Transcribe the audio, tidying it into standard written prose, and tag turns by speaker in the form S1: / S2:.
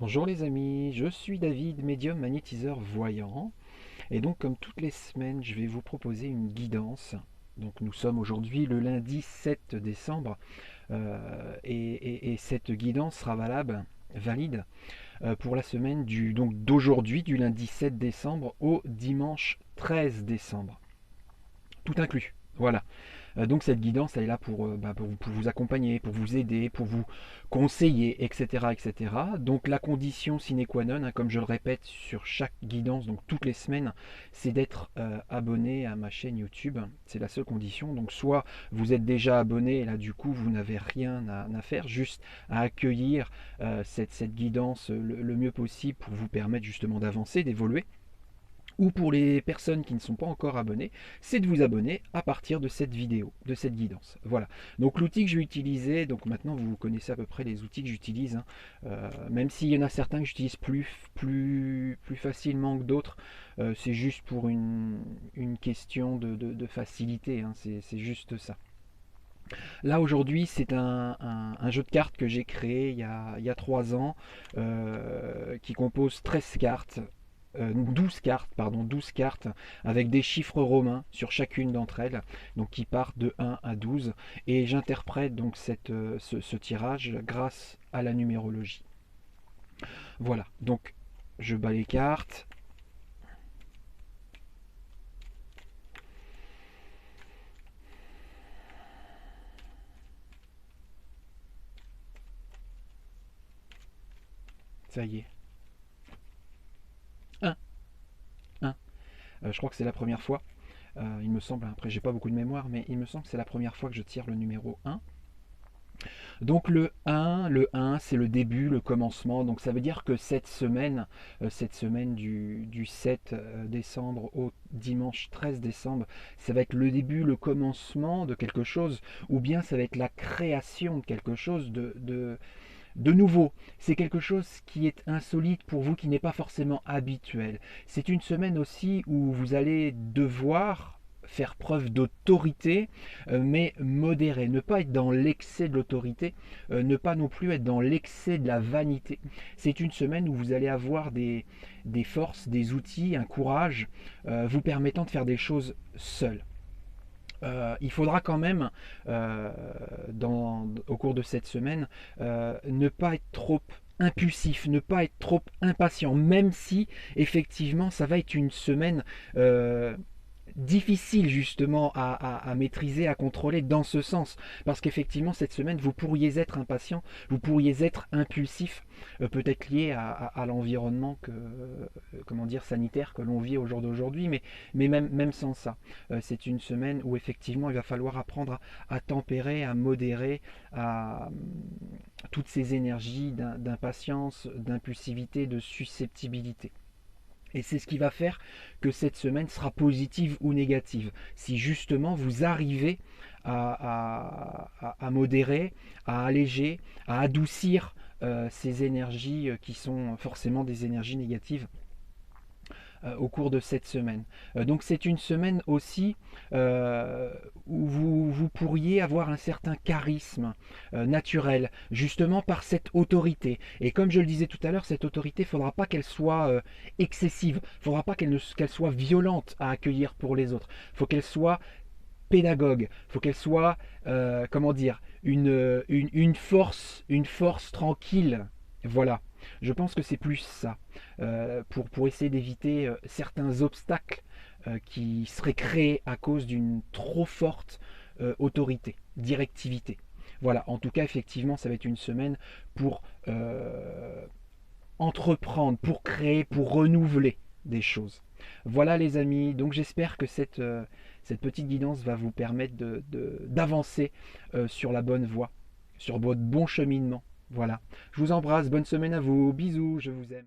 S1: Bonjour les amis, je suis David, médium magnétiseur voyant. Et donc comme toutes les semaines, je vais vous proposer une guidance. Donc nous sommes aujourd'hui le lundi 7 décembre et cette guidance sera valide pour la semaine d'aujourd'hui, du lundi 7 décembre au dimanche 13 décembre. Tout inclus. Voilà. Donc cette guidance, elle est là pour vous accompagner, pour vous aider, pour vous conseiller, etc., etc. Donc la condition sine qua non, hein, comme je le répète sur chaque guidance, donc toutes les semaines, c'est d'être abonné à ma chaîne YouTube. C'est la seule condition. Donc soit vous êtes déjà abonné et là du coup vous n'avez rien à faire, juste à accueillir cette guidance le mieux possible pour vous permettre justement d'avancer, d'évoluer. Ou pour les personnes qui ne sont pas encore abonnées, c'est de vous abonner à partir de cette vidéo, de cette guidance. Voilà. Donc l'outil que je vais utiliser, donc maintenant vous connaissez à peu près les outils que j'utilise, hein. Même s'il y en a certains que j'utilise plus facilement que d'autres, c'est juste pour une question de facilité, hein. C'est juste ça. Là aujourd'hui c'est un jeu de cartes que j'ai créé il y a 3 ans, qui compose 13 cartes. 12 cartes, pardon, 12 cartes avec des chiffres romains sur chacune d'entre elles, donc qui partent de 1 à 12, et j'interprète donc ce tirage grâce à la numérologie. Voilà, donc je bats les cartes. Ça y est. 1, 1. Je crois que c'est la première fois. Il me semble, après j'ai pas beaucoup de mémoire, mais il me semble que c'est la première fois que je tire le numéro 1. Donc le 1 c'est le début, le commencement. Donc ça veut dire que cette semaine du 7 décembre au dimanche 13 décembre, ça va être le début, le commencement de quelque chose, ou bien ça va être la création de quelque chose de nouveau. C'est quelque chose qui est insolite pour vous, qui n'est pas forcément habituel. C'est une semaine aussi où vous allez devoir faire preuve d'autorité, mais modérée. Ne pas être dans l'excès de l'autorité, ne pas non plus être dans l'excès de la vanité. C'est une semaine où vous allez avoir des forces, des outils, un courage vous permettant de faire des choses seul. Il faudra quand même, au cours de cette semaine, ne pas être trop impulsif, ne pas être trop impatient, même si effectivement ça va être une semaine difficile justement à maîtriser, à contrôler dans ce sens. Parce qu'effectivement, cette semaine, vous pourriez être impatient, vous pourriez être impulsif, peut-être lié à l'environnement comment dire, sanitaire que l'on vit au jour d'aujourd'hui, mais même sans ça. C'est une semaine où effectivement, il va falloir apprendre à tempérer, à modérer, à toutes ces énergies d'impatience, d'impulsivité, de susceptibilité. Et c'est ce qui va faire que cette semaine sera positive ou négative. Si justement vous arrivez à modérer, à alléger, à adoucir ces énergies qui sont forcément des énergies négatives au cours de cette semaine. Donc c'est une semaine aussi où vous pourriez avoir un certain charisme naturel, justement par cette autorité. Et comme je le disais tout à l'heure, cette autorité, il ne faudra pas qu'elle soit excessive, il ne faudra pas qu'elle soit violente à accueillir pour les autres. Il faut qu'elle soit pédagogue, il faut qu'elle soit, comment dire, une force tranquille. Voilà. Je pense que c'est plus ça, pour essayer d'éviter certains obstacles qui seraient créés à cause d'une trop forte autorité, directivité. Voilà, en tout cas, effectivement, ça va être une semaine pour entreprendre, pour créer, pour renouveler des choses. Voilà les amis, donc j'espère que cette petite guidance va vous permettre d'avancer sur la bonne voie, sur votre bon cheminement. Voilà. Je vous embrasse, bonne semaine à vous, bisous, je vous aime.